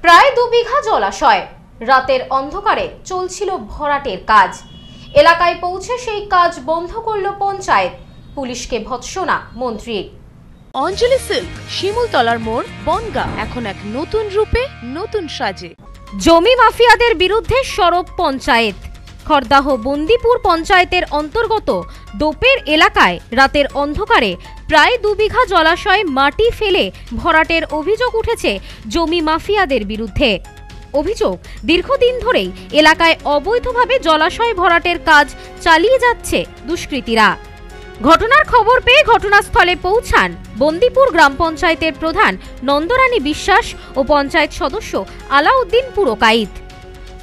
প্রায় 2 বিঘা জলাশয় রাতের অন্ধকারে চলছিল ভরাটের কাজ। এলাকায় পৌঁছে সেই কাজ বন্ধ করল পঞ্চায়েত। পুলিশকে ভৎসনা মন্ত্রীর। অঞ্জলি সিল্ক, শিমুলতলার মোড়, বনগাঁ এখন এক নতুন রূপে, নতুন সাজে। জমি মাফিয়াদের বিরুদ্ধে সরব পঞ্চায়েত। খড়দাহ বন্দিপুর পঞ্চায়েতের অন্তর্গত দোপের এলাকায় রাতের অন্ধকারে প্রায় 2 বিঘা জলাশয়ে মাটি ফেলে ভরাটের অভিযোগ উঠেছে জমি মাফিয়াদের বিরুদ্ধে। অভিযোগ, দীর্ঘদিন ধরেই এলাকায় অবৈধভাবে জলাশয় ভরাটের কাজ চালিয়ে যাচ্ছে দুষ্কৃতীরা। ঘটনার খবর পেয়ে ঘটনাস্থলে পৌঁছান বন্দিপুর গ্রাম পঞ্চায়েতের প্রধান নন্দরানী বিশ্বাস ও পঞ্চায়েত সদস্য আলাউদ্দিন পুরকাইত।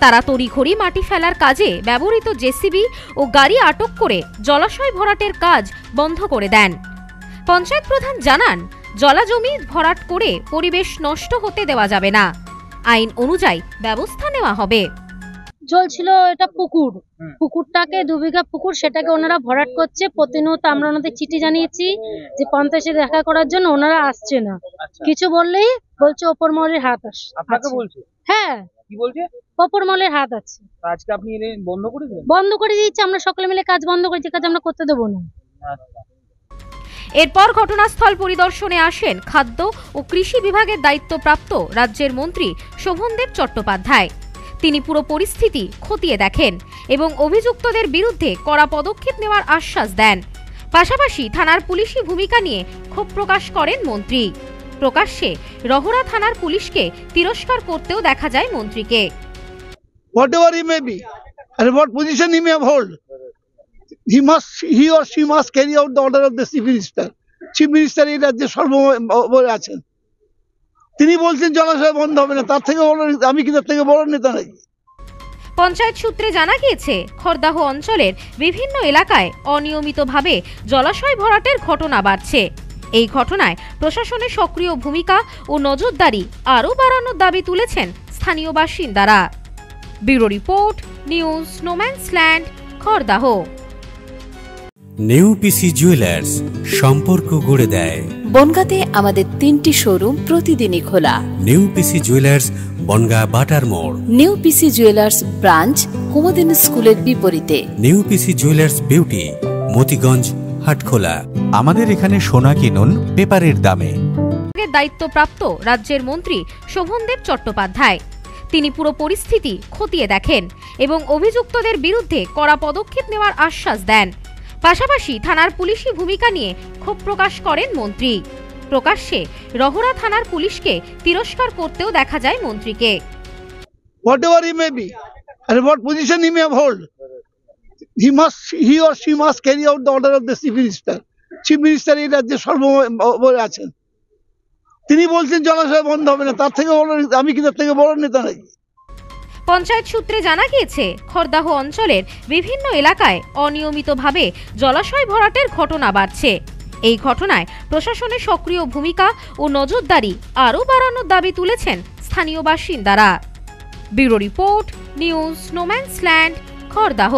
তারা তড়িঘড়ি মাটি ফেলার কাজে ব্যবহৃত জেসিবি ও গাড়ি আটক করে জলাশয় ভরাটের কাজ বন্ধ করে দেন। পঞ্চায়েত প্রধান জানান, জলাজমি ভরাট করে পরিবেশ নষ্ট হতে দেওয়া যাবে না। আইন অনুযায়ী ব্যবস্থা নেওয়া হবে। জল ছিল, এটা পুকুরটাকে 2 বিঘা পুকুর, সেটাকে ওনারা ভরাট করছে। প্রতিনিয়ত আমরা ওনাদের চিঠি জানিয়েছি যে পঞ্চায়েতে দেখা করার জন্য, ওনারা আসছে না। কিছু বললেই বলছে ওপর মহলের হাত আছে। আপনাকে বলছে? হ্যাঁ, কি বলছে? ওপর মহলের হাত আছে। আজকে আপনি এনে বন্ধ করে দিলেন? বন্ধ করে দিয়েছি, আমরা সকলে মিলে কাজ বন্ধ করেছি, কাজ আমরা করতে দেবো না। এরপর ঘটনাস্থল পরিদর্শনে আসেন খাদ্য ও কৃষি বিভাগের দায়িত্বপ্রাপ্ত রাজ্যের মন্ত্রী শোভনদেব চট্টোপাধ্যায়। তিনি পুরো পরিস্থিতি খতিয়ে দেখেন এবং অভিযুক্তদের বিরুদ্ধে কড়া পদক্ষেপ নেওয়ার আশ্বাস দেন। পাশাপাশি থানার পুলিশি ভূমিকা নিয়ে ক্ষোভ প্রকাশ করেন মন্ত্রী। প্রকাশ্যে রহরা থানার পুলিশকে তিরস্কার করতেও দেখা যায় মন্ত্রীকে। Whatever he may be and what position he may hold, he or she must carry out the order of the chief minister. Chief minister এই রাজ্যে সর্বোপরি আছেন। তিনি বলছেন জলাশয় বন্ধ হবে না, তার থেকে বড় আমি কি তার থেকে বড় নেতা নাকি? পঞ্চায়েত সূত্রে জানা গিয়েছে, খড়দাহ অঞ্চলের বিভিন্ন এলাকায় অনিয়মিতভাবে জলাশয় ভরাটের ঘটনা বাড়ছে। এই ঘটনায় প্রশাসনের সক্রিয় ভূমিকা ও নজরদারি আরও বাড়ানোর দাবি তুলেছেন স্থানীয় বাসিন্দারা। ব্যুরো রিপোর্ট, নিউজ স্নোম্যান্সল্যান্ড, খড়দাহ। নিউ পিসি জুয়েলার্স, সম্পর্ক গড়ে দেয়। বনগাঁতে আমাদের 3টি শোরুম প্রতিদিনই খোলা। নিউ পিসি জুয়েলার্স, বনগাঁ বাটার মোড়। New PC jewellers branch, Kumudini স্কুলের বিপরীতে। New PC jewellers beauty, Motiganj, Hatkhola. আমাদের এখানে সোনা কিনুন পেপারের দামে। দায়িত্বপ্রাপ্ত রাজ্যের মন্ত্রী শোভনদেব চট্টোপাধ্যায়। তিনি পুরো পরিস্থিতি খতিয়ে দেখেন এবং অভিযুক্তদের বিরুদ্ধে কড়া পদক্ষেপ নেওয়ার আশ্বাস দেন। পাশাপাশি থানার পুলিশি ভূমিকা নিয়ে ক্ষোভ প্রকাশ করেন মন্ত্রী। প্রকাশ্যে রহরা থানার পুলিশকে তিরস্কার করতেও দেখা যায় মন্ত্রীকে। Whatever he may be and what position he may hold, he or she must carry out the order of the chief minister. Chief minister এই রাজ্যে সর্বোপরি আছেন। তিনি বলছেন জলাশয় বন্ধ হবে না, তার থেকে বড় আমি কি তার থেকে বড় নেতা নাকি? পঞ্চায়েত সূত্রে জানা গিয়েছে, খড়দাহ অঞ্চলের বিভিন্ন এলাকায় অনিয়মিতভাবে জলাশয় ভরাটের ঘটনা বাড়ছে। এই ঘটনায় প্রশাসনের সক্রিয় ভূমিকা ও নজরদারি আরও বাড়ানোর দাবি তুলেছেন স্থানীয় বাসিন্দারা। ব্যুরো রিপোর্ট, নিউজ স্নোম্যান্সল্যান্ড, খড়দাহ।